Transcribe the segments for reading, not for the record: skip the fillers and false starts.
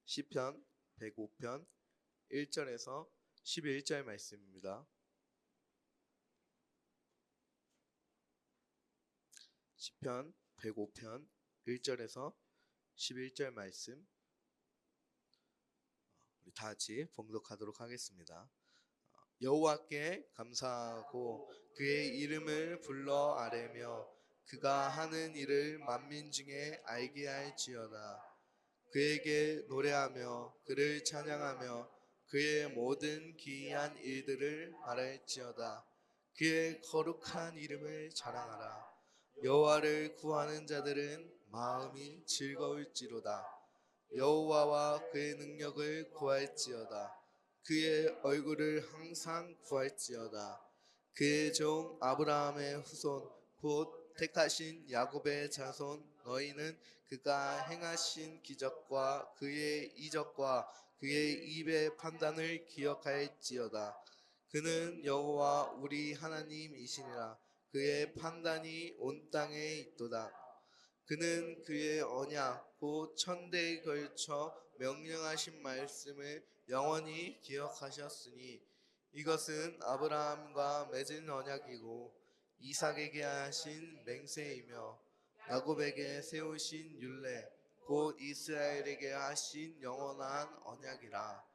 시편 105편 1절에서 11절 말씀입니다. 시편 105편 1절에서 11절 말씀 우리 다 같이 봉독하도록 하겠습니다. 여호와께 감사하고 그의 이름을 불러 아뢰며 그가 하는 일을 만민 중에 알게 할지어다. 그에게 노래하며 그를 찬양하며 그의 모든 기이한 일들을 말할지어다. 그의 거룩한 이름을 자랑하라. 여호와를 구하는 자들은 마음이 즐거울지로다. 여호와와 그의 능력을 구할지어다. 그의 얼굴을 항상 구할지어다. 그의 종 아브라함의 후손 곧 택하신 야곱의 자손 너희는 그가 행하신 기적과 그의 이적과 그의 입의 판단을 기억할지어다. 그는 여호와 우리 하나님이시니라. 그의 판단이 온 땅에 있도다. 그는 그의 언약 곧 천대에 걸쳐 명령하신 말씀을 영원히 기억하셨으니 이것은 아브라함과 맺은 언약이고 이삭에게 하신 맹세이며 야곱에게 세우신 율례 곧 이스라엘에게 하신 영원한 언약이라.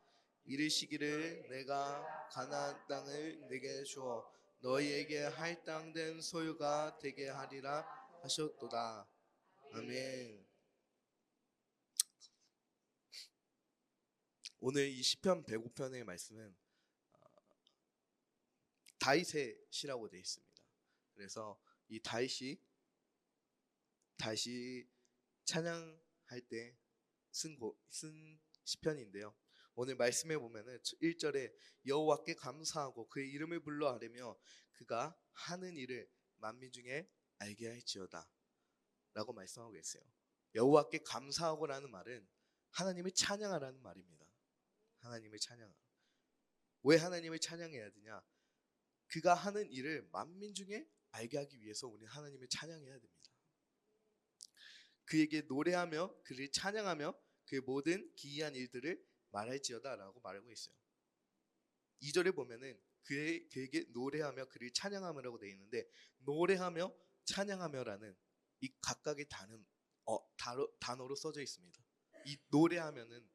이르시기를 내가 가나안 땅을 네게 주어 너희에게 할당된 소유가 되게 하리라 하셨도다. 아멘. 오늘 이 시편 105편의 말씀은 다윗의 시라고 되어 있습니다. 그래서 이 다윗이 찬양할 때 쓴 시편인데요. 오늘 말씀에 보면은 1절에 여호와께 감사하고 그의 이름을 불러 아뢰며 그가 하는 일을 만민 중에 알게 할지어다 라고 말씀하고 계세요. 여호와께 감사하고라는 말은 하나님을 찬양하라는 말입니다. 하나님을 찬양하라. 왜 하나님을 찬양해야 되냐? 그가 하는 일을 만민 중에 알게 하기 위해서 우리는 하나님을 찬양해야 됩니다. 그에게 노래하며 그를 찬양하며 그의 모든 기이한 일들을 말할지어다 라고 말하고 있어요. 2절에 보면은 그에게 노래하며 그를 찬양하며라고 되어 있는데 노래하며 찬양하며라는 이 각각의 단어로 써져 있습니다. 이 노래하면은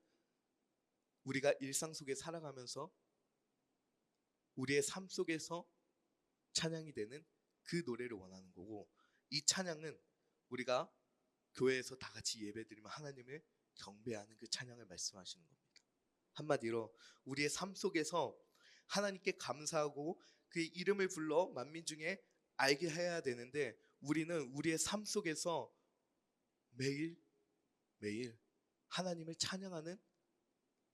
우리가 일상 속에 살아가면서 우리의 삶 속에서 찬양이 되는 그 노래를 원하는 거고, 이 찬양은 우리가 교회에서 다 같이 예배드리면 하나님을 경배하는 그 찬양을 말씀하시는 겁니다. 한마디로 우리의 삶 속에서 하나님께 감사하고 그의 이름을 불러 만민 중에 알게 해야 되는데 우리는 우리의 삶 속에서 매일 하나님을 찬양하는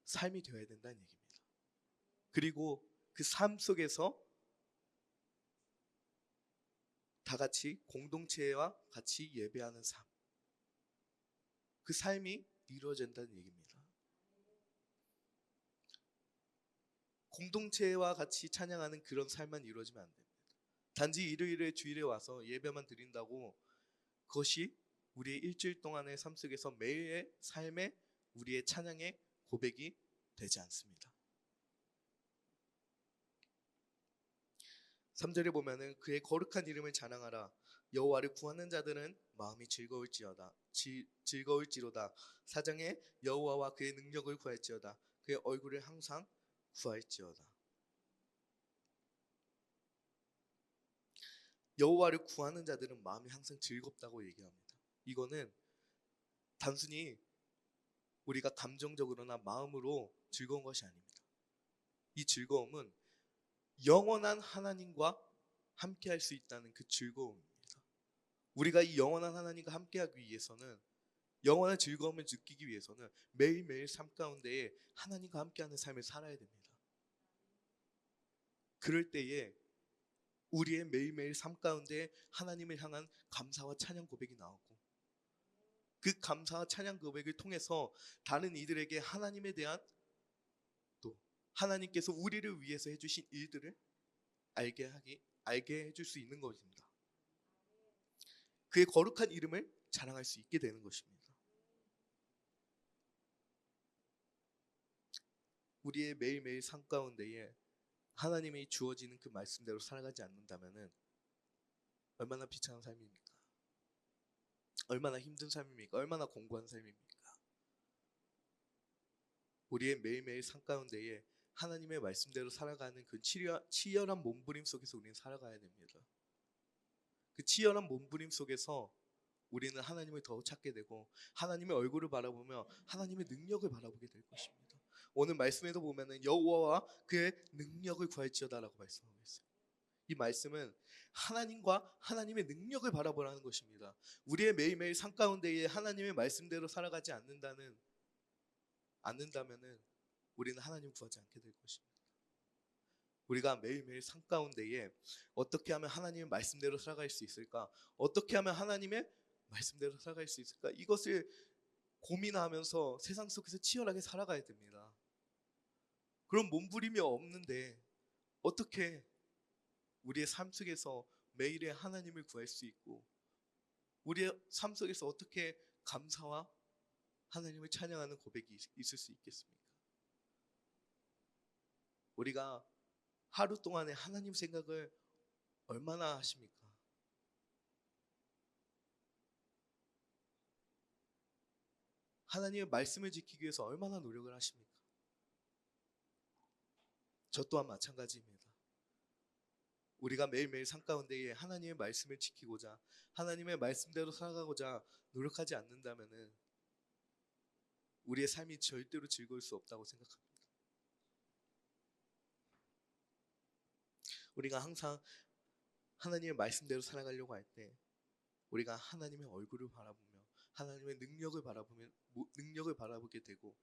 삶이 되어야 된다는 얘기입니다. 그리고 그 삶 속에서 다 같이 공동체와 같이 예배하는 삶, 그 삶이 이루어진다는 얘기입니다. 공동체와 같이 찬양하는 그런 삶만 이루어지면 안 됩니다. 단지 일요일에 주일에 와서 예배만 드린다고 그것이 우리의 일주일 동안의 삶 속에서 매일의 삶에 우리의 찬양의 고백이 되지 않습니다. 3절에 보면은 그의 거룩한 이름을 자랑하라. 여호와를 구하는 자들은 마음이 즐거울지로다. 4장에 여호와와 그의 능력을 구할지어다. 그의 얼굴을 항상 구할지어다. 여호와를 구하는 자들은 마음이 항상 즐겁다고 얘기합니다. 이거는 단순히 우리가 감정적으로나 마음으로 즐거운 것이 아닙니다. 이 즐거움은 영원한 하나님과 함께할 수 있다는 그 즐거움입니다. 우리가 이 영원한 하나님과 함께하기 위해서는, 영원한 즐거움을 느끼기 위해서는 매일매일 삶 가운데에 하나님과 함께하는 삶을 살아야 됩니다. 그럴 때에 우리의 매일매일 삶 가운데 하나님을 향한 감사와 찬양 고백이 나오고, 그 감사와 찬양 고백을 통해서 다른 이들에게 하나님에 대한, 또 하나님께서 우리를 위해서 해주신 일들을 알게 해줄 수 있는 것입니다. 그의 거룩한 이름을 자랑할 수 있게 되는 것입니다. 우리의 매일매일 삶 가운데에 하나님이 주어지는 그 말씀대로 살아가지 않는다면은 얼마나 비참한 삶입니까? 얼마나 힘든 삶입니까? 얼마나 공고한 삶입니까? 우리의 매일매일 삶 가운데에 하나님의 말씀대로 살아가는 그 치열한 몸부림 속에서 우리는 살아가야 됩니다. 그 치열한 몸부림 속에서 우리는 하나님을 더 찾게 되고 하나님의 얼굴을 바라보며 하나님의 능력을 바라보게 될 것입니다. 오늘 말씀에도 보면은 여호와와 그의 능력을 구할지어다라고 말씀하고 있어요. 이 말씀은 하나님과 하나님의 능력을 바라보라는 것입니다. 우리의 매일매일 삶 가운데에 하나님의 말씀대로 살아가지 않는다면은 우리는 하나님 구하지 않게 될 것입니다. 우리가 매일매일 삶 가운데에 어떻게 하면 하나님의 말씀대로 살아갈 수 있을까? 어떻게 하면 하나님의 말씀대로 살아갈 수 있을까? 이것을 고민하면서 세상 속에서 치열하게 살아가야 됩니다. 그런 몸부림이 없는데 어떻게 우리의 삶 속에서 매일의 하나님을 구할 수 있고 우리의 삶 속에서 어떻게 감사와 하나님을 찬양하는 고백이 있을 수 있겠습니까? 우리가 하루 동안에 하나님 생각을 얼마나 하십니까? 하나님의 말씀을 지키기 위해서 얼마나 노력을 하십니까? 저 또한 마찬가지입니다. 우리가 매일매일 삶 가운데에 하나님의 말씀을 지키고자 하나님의 말씀대로 살아가고자 노력하지 않는다면은 우리의 삶이 절대로 즐거울 수 없다고 생각합니다. 우리가 항상 하나님의 말씀대로 살아가려고 할 때 우리가 하나님의 얼굴을 바라보며 하나님의 능력을 바라보게 되고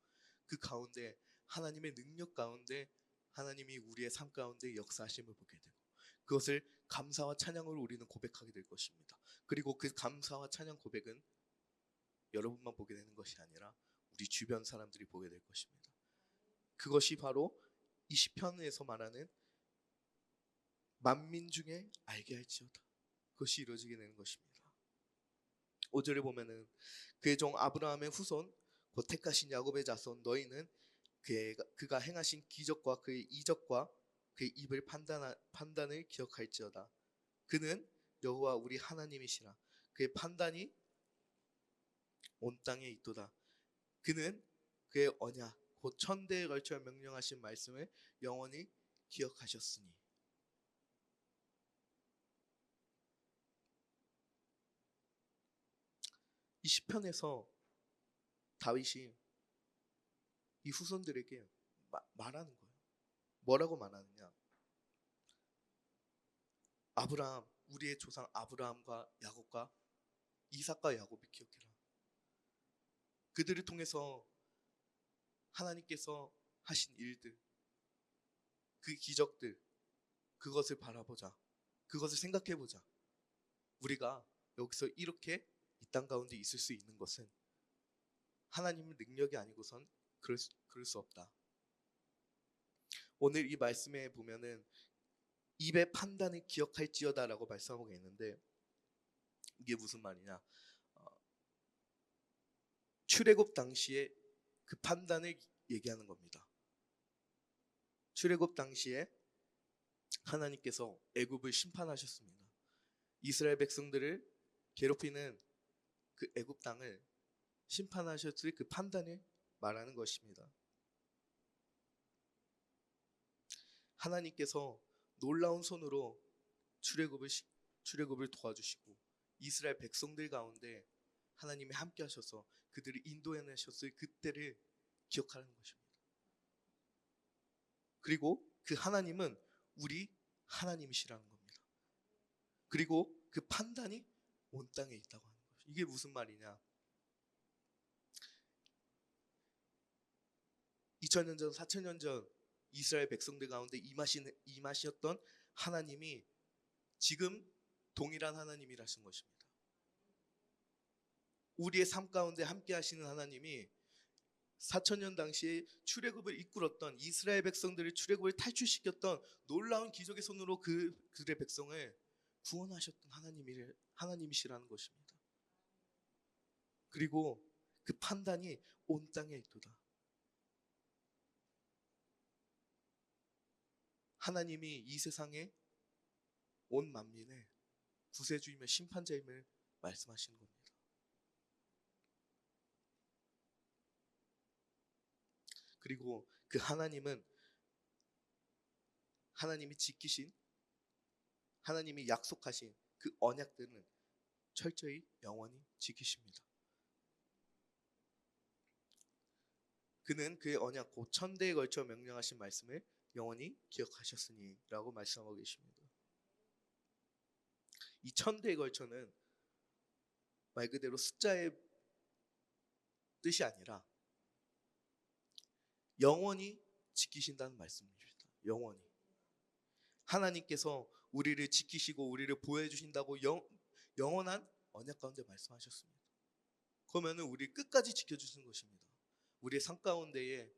그 가운데 하나님의 능력 가운데 하나님이 우리의 삶 가운데 역사하심을 보게 되고 그것을 감사와 찬양으로 우리는 고백하게 될 것입니다. 그리고 그 감사와 찬양 고백은 여러분만 보게 되는 것이 아니라 우리 주변 사람들이 보게 될 것입니다. 그것이 바로 이 시편에서 말하는 만민 중에 알게 할지어다. 그것이 이루어지게 되는 것입니다. 5절에 보면은 그의 종 아브라함의 후손 곧 택하신 야곱의 자손 너희는 그가 행하신 기적과 그의 이적과 그의 입을 판단을 기억할지어다. 그는 여호와 우리 하나님이시라. 그의 판단이 온 땅에 있도다. 그는 그의 언약 곧 천대에 걸쳐 명령하신 말씀을 영원히 기억하셨으니. 이 시편에서 다윗이 이 후손들에게 말하는 거예요. 뭐라고 말하느냐? 아브라함, 우리의 조상 아브라함과 야곱과 이삭과 야곱을 기억해라. 그들을 통해서 하나님께서 하신 일들, 그 기적들, 그것을 바라보자. 그것을 생각해보자. 우리가 여기서 이렇게 이 땅 가운데 있을 수 있는 것은 하나님의 능력이 아니고선 그럴 수 없다. 오늘 이 말씀에 보면은 입의 판단을 기억할지어다라고 말씀하고 있는데 이게 무슨 말이냐? 출애굽 당시에 그 판단을 얘기하는 겁니다. 출애굽 당시에 하나님께서 애굽을 심판하셨습니다. 이스라엘 백성들을 괴롭히는 그 애굽 땅을 심판하셨을 그 판단을 말하는 것입니다. 하나님께서 놀라운 손으로 출애굽을 도와주시고 이스라엘 백성들 가운데 하나님이 함께 하셔서 그들을 인도해내셨을 그때를 기억하는 것입니다. 그리고 그 하나님은 우리 하나님이시라는 겁니다. 그리고 그 판단이 온 땅에 있다고 하는 거죠. 이게 무슨 말이냐? 2000년 전, 4000년 전 이스라엘 백성들 가운데 임하셨던 하나님이 지금 동일한 하나님이라신 것입니다. 우리의 삶 가운데 함께 하시는 하나님이 4000년 당시에 출애굽을 이끌었던 이스라엘 백성들을 출애굽을 탈출시켰던 놀라운 기적의 손으로 그들의 백성을 구원하셨던 하나님이시라는 것입니다. 그리고 그 판단이 온 땅에 있도다. 하나님이 이 세상에 온 만민의 구세주이며 심판자임을 말씀하시는 겁니다. 그리고 그 하나님은 하나님이 지키신, 하나님이 약속하신 그 언약들은 철저히 영원히 지키십니다. 그는 그의 언약 곧 천대에 걸쳐 명령하신 말씀을 영원히 기억하셨으니 라고 말씀하고 계십니다. 이 천대에 걸쳐는 말 그대로 숫자의 뜻이 아니라 영원히 지키신다는 말씀입니다. 영원히. 하나님께서 우리를 지키시고 우리를 보호해 주신다고 영원한 언약 가운데 말씀하셨습니다. 그러면 우리 끝까지 지켜주시는 것입니다. 우리의 삶 가운데에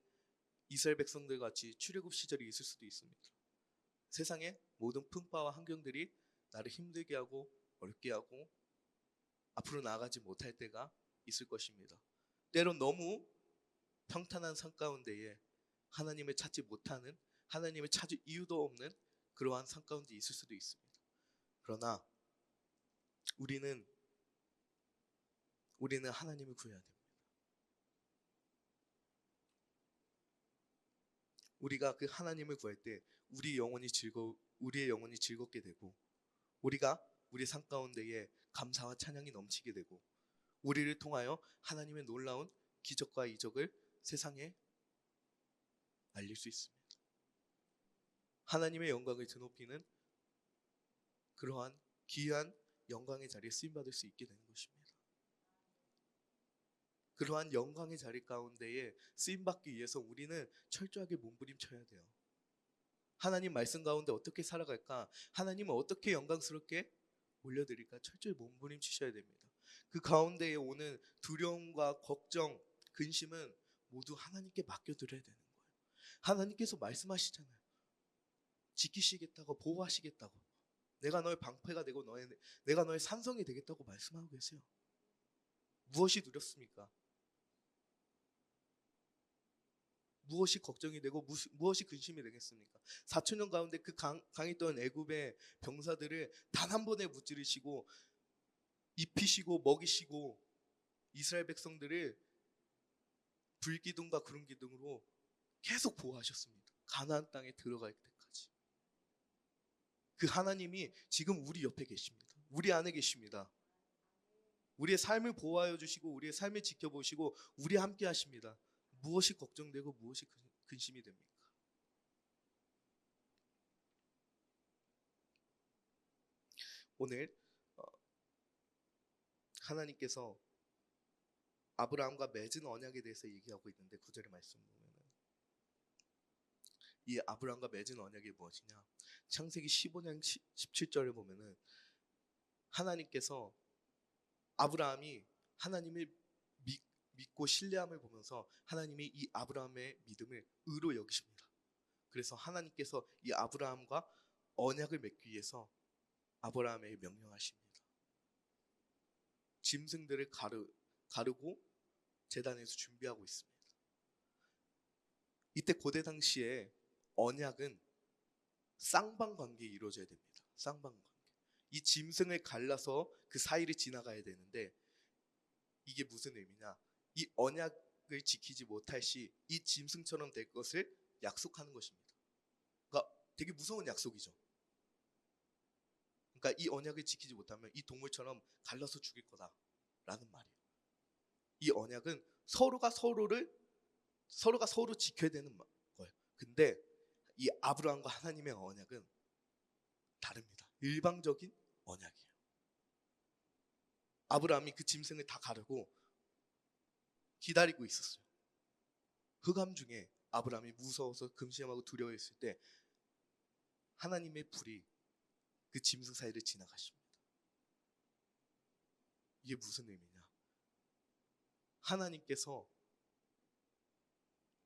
이스라엘 백성들 같이 출애굽 시절이 있을 수도 있습니다. 세상의 모든 풍파와 환경들이 나를 힘들게 하고 어렵게 하고 앞으로 나아가지 못할 때가 있을 것입니다. 때론 너무 평탄한 삶 가운데에 하나님을 찾지 못하는, 하나님을 찾을 이유도 없는 그러한 삶 가운데 있을 수도 있습니다. 그러나 우리는 하나님을 구해야 됩니다. 우리가 그 하나님을 구할 때 우리의 영혼이 즐겁게 되고, 우리가 우리 삶 가운데에 감사와 찬양이 넘치게 되고, 우리를 통하여 하나님의 놀라운 기적과 이적을 세상에 알릴 수 있습니다. 하나님의 영광을 드높이는 그러한 귀한 영광의 자리에 쓰임받을 수 있게 되는 것입니다. 그러한 영광의 자리 가운데에 쓰임받기 위해서 우리는 철저하게 몸부림쳐야 돼요. 하나님 말씀 가운데 어떻게 살아갈까? 하나님을 어떻게 영광스럽게 올려드릴까? 철저히 몸부림치셔야 됩니다. 그 가운데에 오는 두려움과 걱정, 근심은 모두 하나님께 맡겨드려야 되는 거예요. 하나님께서 말씀하시잖아요. 지키시겠다고, 보호하시겠다고. 내가 너의 방패가 되고 내가 너의 산성이 되겠다고 말씀하고 계세요. 무엇이 두렵습니까? 무엇이 걱정이 되고 무엇이 근심이 되겠습니까? 4천년 가운데 그 강했던 애굽의 병사들을 단 한 번에 무찌르시고 입히시고 먹이시고 이스라엘 백성들을 불기둥과 구름기둥으로 계속 보호하셨습니다. 가나안 땅에 들어갈 때까지. 그 하나님이 지금 우리 옆에 계십니다. 우리 안에 계십니다. 우리의 삶을 보호하여 주시고 우리의 삶을 지켜보시고 우리 함께 하십니다. 무엇이 걱정되고 무엇이 근심이 됩니까? 오늘 하나님께서 아브라함과 맺은 언약에 대해서 얘기하고 있는데 9절의 말씀 보면은 이 아브라함과 맺은 언약이 무엇이냐? 창세기 15장 17절을 보면은 하나님께서 아브라함이 하나님을 믿고 신뢰함을 보면서 하나님이 이 아브라함의 믿음을 의로 여기십니다. 그래서 하나님께서 이 아브라함과 언약을 맺기 위해서 아브라함에게 명령하십니다. 짐승들을 가르고 제단에서 준비하고 있습니다. 이때 고대 당시에 언약은 쌍방 관계에 이루어져야 됩니다. 쌍방 관계. 이 짐승을 갈라서 그 사이를 지나가야 되는데 이게 무슨 의미냐? 이 언약을 지키지 못할 시 이 짐승처럼 될 것을 약속하는 것입니다. 그러니까 되게 무서운 약속이죠. 그러니까 이 언약을 지키지 못하면 이 동물처럼 갈라서 죽일 거다라는 말이에요. 이 언약은 서로가 서로 지켜야 되는 거예요. 근데 이 아브라함과 하나님의 언약은 다릅니다. 일방적인 언약이에요. 아브라함이 그 짐승을 다 가르고 기다리고 있었어요. 흑암 중에 아브라함이 무서워서 근심하고 두려워했을 때 하나님의 불이 그 짐승 사이를 지나가십니다. 이게 무슨 의미냐? 하나님께서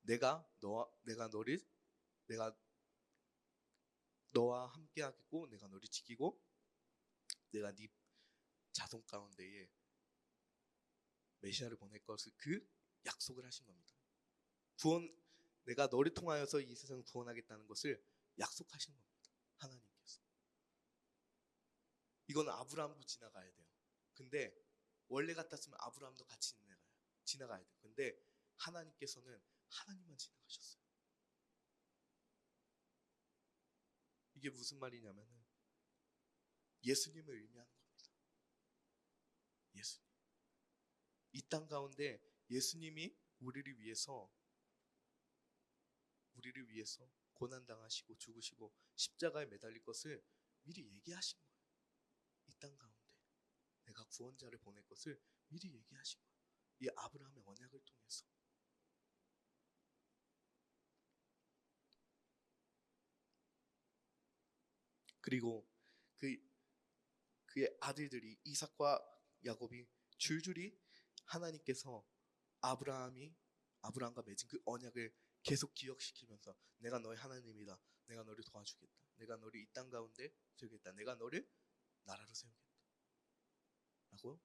내가 너와 함께 하겠고 내가 너를 지키고 내가 네 자손 가운데에 메시아를 보낼 것을 그 약속을 하신 겁니다. 내가 너를 통하여서 이 세상을 구원하겠다는 것을 약속하신 겁니다. 하나님께서. 이거는 아브라함도 지나가야 돼요. 근데 원래 같았으면 아브라함도 같이 지나가야 돼요. 근데 하나님께서는 하나님만 지나가셨어요. 이게 무슨 말이냐면은 예수님을 의미하는 겁니다. 예수님. 이 땅 가운데 예수님이 우리를 위해서 고난당하시고 죽으시고 십자가에 매달릴 것을 미리 얘기하신 거예요. 이 땅 가운데 내가 구원자를 보낼 것을 미리 얘기하신 거예요. 이 아브라함의 언약을 통해서. 그리고 그의 아들들이 이삭과 야곱이 줄줄이 하나님께서 아브라함과 맺은 그 언약을 계속 기억시키면서 내가 너의 하나님이다. 내가 너를 도와주겠다. 내가 너를 이 땅 가운데 세우겠다. 내가 너를 나라로 세우겠다. 라고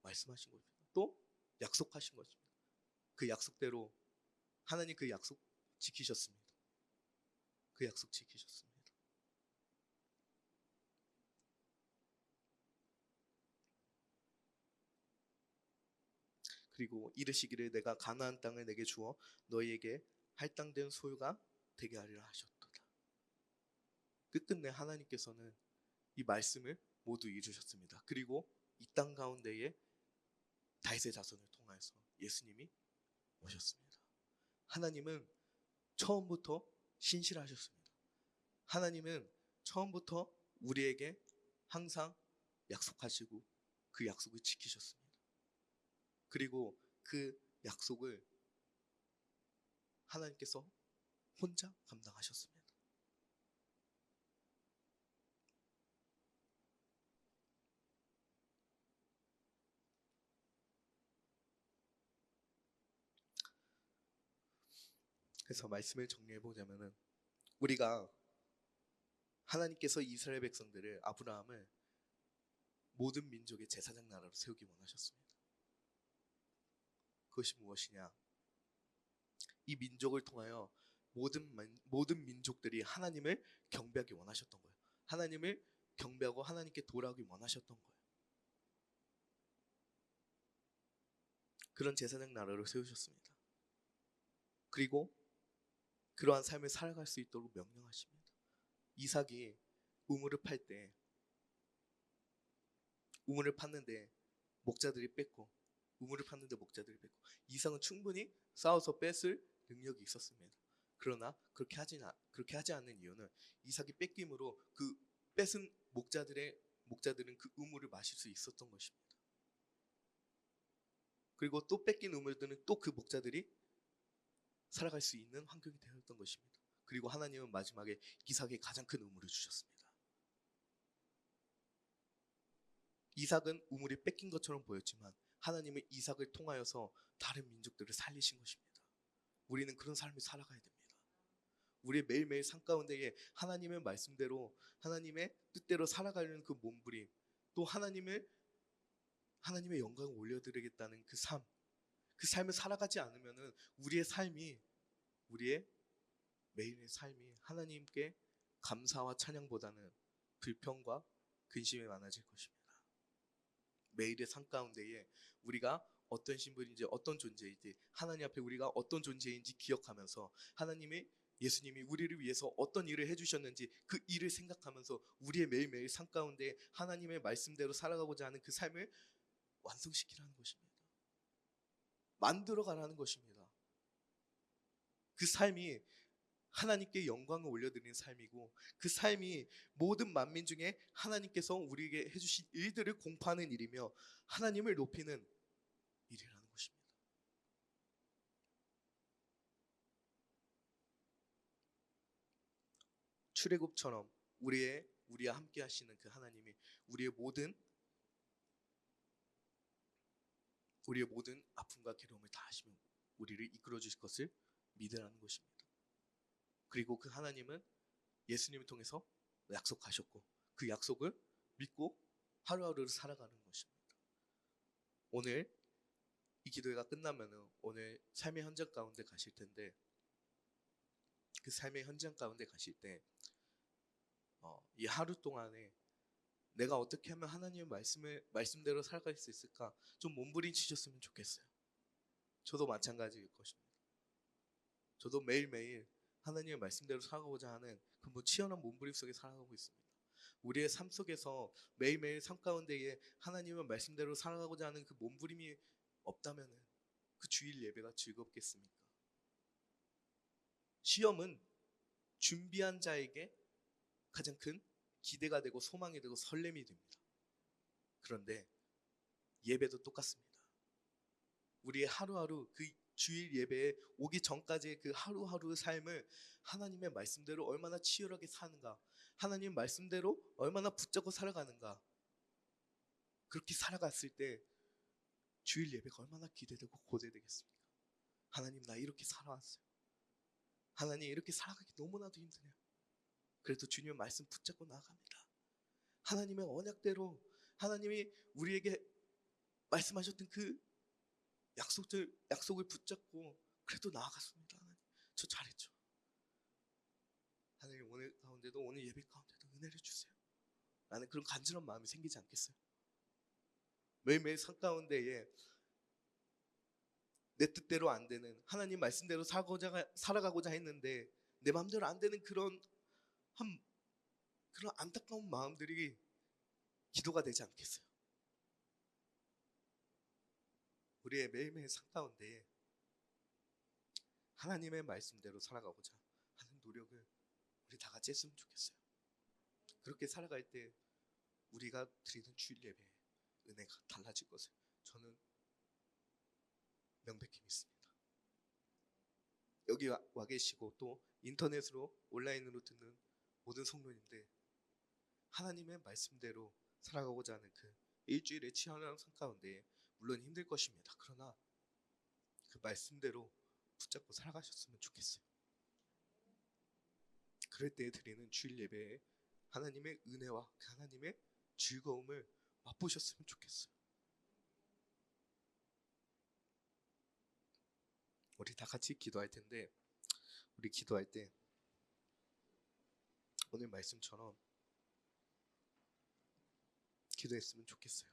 말씀하신 것입니다. 또 약속하신 것입니다. 그 약속대로 하나님 그 약속 지키셨습니다. 그 약속 지키셨습니다. 그리고 이르시기를 내가 가나안 땅을 내게 주어 너희에게 할당된 소유가 되게 하리라 하셨도다. 끝끝내 하나님께서는 이 말씀을 모두 이루셨습니다. 그리고 이 땅 가운데에 다윗의 자손을 통하여서 예수님이 오셨습니다. 하나님은 처음부터 신실하셨습니다. 하나님은 처음부터 우리에게 항상 약속하시고 그 약속을 지키셨습니다. 그리고 그 약속을 하나님께서 혼자 감당하셨습니다. 그래서 말씀을 정리해 보자면은 우리가 하나님께서 이스라엘 백성들을 아브라함을 모든 민족의 제사장 나라로 세우기 원하셨습니다. 그것이 무엇이냐? 이 민족을 통하여 모든 민족들이 하나님을 경배하기 원하셨던 거예요. 하나님을 경배하고 하나님께 돌아오기 원하셨던 거예요. 그런 제사장 나라로 세우셨습니다. 그리고 그러한 삶을 살아갈 수 있도록 명령하십니다. 이삭이 우물을 팠는데 목자들이 뺐고 이삭은 충분히 싸워서 뺐을 능력이 있었습니다. 그러나 그렇게 하지 않는 이유는 이삭이 뺏김으로 그 뺏은 목자들은 그 우물을 마실 수 있었던 것입니다. 그리고 또 뺏긴 우물들은 또 그 목자들이 살아갈 수 있는 환경이 되었던 것입니다. 그리고 하나님은 마지막에 이삭에게 가장 큰 우물을 주셨습니다. 이삭은 우물이 뺏긴 것처럼 보였지만 하나님은 이삭을 통하여서 다른 민족들을 살리신 것입니다. 우리는 그런 삶을 살아가야 됩니다. 우리의 매일매일 삶 가운데에 하나님의 말씀대로 하나님의 뜻대로 살아가려는 그 몸부림, 또 하나님의 영광을 올려드리겠다는 그 삶을 살아가지 않으면은 우리의 매일의 삶이 하나님께 감사와 찬양보다는 불평과 근심이 많아질 것입니다. 매일의 삶 가운데에 우리가 어떤 신분인지 어떤 존재인지 하나님 앞에 우리가 어떤 존재인지 기억하면서 예수님이 우리를 위해서 어떤 일을 해주셨는지 그 일을 생각하면서 우리의 매일매일 삶 가운데 하나님의 말씀대로 살아가고자 하는 그 삶을 완성시키라는 것입니다. 만들어가라는 것입니다. 그 삶이 하나님께 영광을 올려드리는 삶이고 그 삶이 모든 만민 중에 하나님께서 우리에게 해주신 일들을 공포하는 일이며 하나님을 높이는 일이라는 것입니다. 출애굽처럼 우리와 함께 하시는 그 하나님이 우리의 모든 아픔과 괴로움을 다 하시며 우리를 이끌어 주실 것을 믿으라는 것입니다. 그리고 그 하나님은 예수님을 통해서 약속하셨고 그 약속을 믿고 하루하루를 살아가는 것입니다. 오늘 이 기도회가 끝나면은 오늘 삶의 현장 가운데 가실 텐데 그 삶의 현장 가운데 가실 때 이 하루 동안에 내가 어떻게 하면 하나님의 말씀대로 살아갈 수 있을까 좀 몸부림치셨으면 좋겠어요. 저도 마찬가지일 것입니다. 저도 매일매일 하나님의 말씀대로 살아가고자 하는 그 치열한 몸부림 속에 살아가고 있습니다. 우리의 삶 속에서 매일매일 삶 가운데에 하나님의 말씀대로 살아가고자 하는 그 몸부림이 없다면 그 주일 예배가 즐겁겠습니까? 시험은 준비한 자에게 가장 큰 기대가 되고 소망이 되고 설렘이 됩니다. 그런데 예배도 똑같습니다. 우리의 하루하루 그 주일 예배에 오기 전까지의 그 하루하루의 삶을 하나님의 말씀대로 얼마나 치열하게 사는가, 하나님 말씀대로 얼마나 붙잡고 살아가는가, 그렇게 살아갔을 때 주일 예배가 얼마나 기대되고 고대되겠습니까? 하나님 나 이렇게 살아왔어요. 하나님 이렇게 살아가기 너무나도 힘드네요. 그래도 주님의 말씀 붙잡고 나아갑니다. 하나님의 언약대로 하나님이 우리에게 말씀하셨던 그 약속을 붙잡고 그래도 나아갔습니다. 하나님 저 잘했죠. 하나님 오늘 가운데도 오늘 예배 가운데도 은혜를 주세요. 나는 그런 간절한 마음이 생기지 않겠어요? 매일매일 삶 가운데에 내 뜻대로 안 되는 하나님 말씀대로 살아가고자 했는데 내 마음대로 안 되는 그런 안타까운 마음들이 기도가 되지 않겠어요? 우리의 매일매일 삶 가운데에 하나님의 말씀대로 살아가고자 하는 노력을 우리 다 같이 했으면 좋겠어요. 그렇게 살아갈 때 우리가 드리는 주일 예배의 은혜가 달라질 것을 저는 명백히 믿습니다. 여기 와 계시고 또 인터넷으로 온라인으로 듣는 모든 성도님들, 하나님의 말씀대로 살아가고자 하는 그 일주일의 치열한 삶 가운데 물론 힘들 것입니다. 그러나 그 말씀대로 붙잡고 살아가셨으면 좋겠어요. 그럴 때 드리는 주일 예배에 하나님의 은혜와 그 하나님의 즐거움을 맛보셨으면 좋겠어요. 우리 다 같이 기도할 텐데 우리 기도할 때 오늘 말씀처럼 기도했으면 좋겠어요.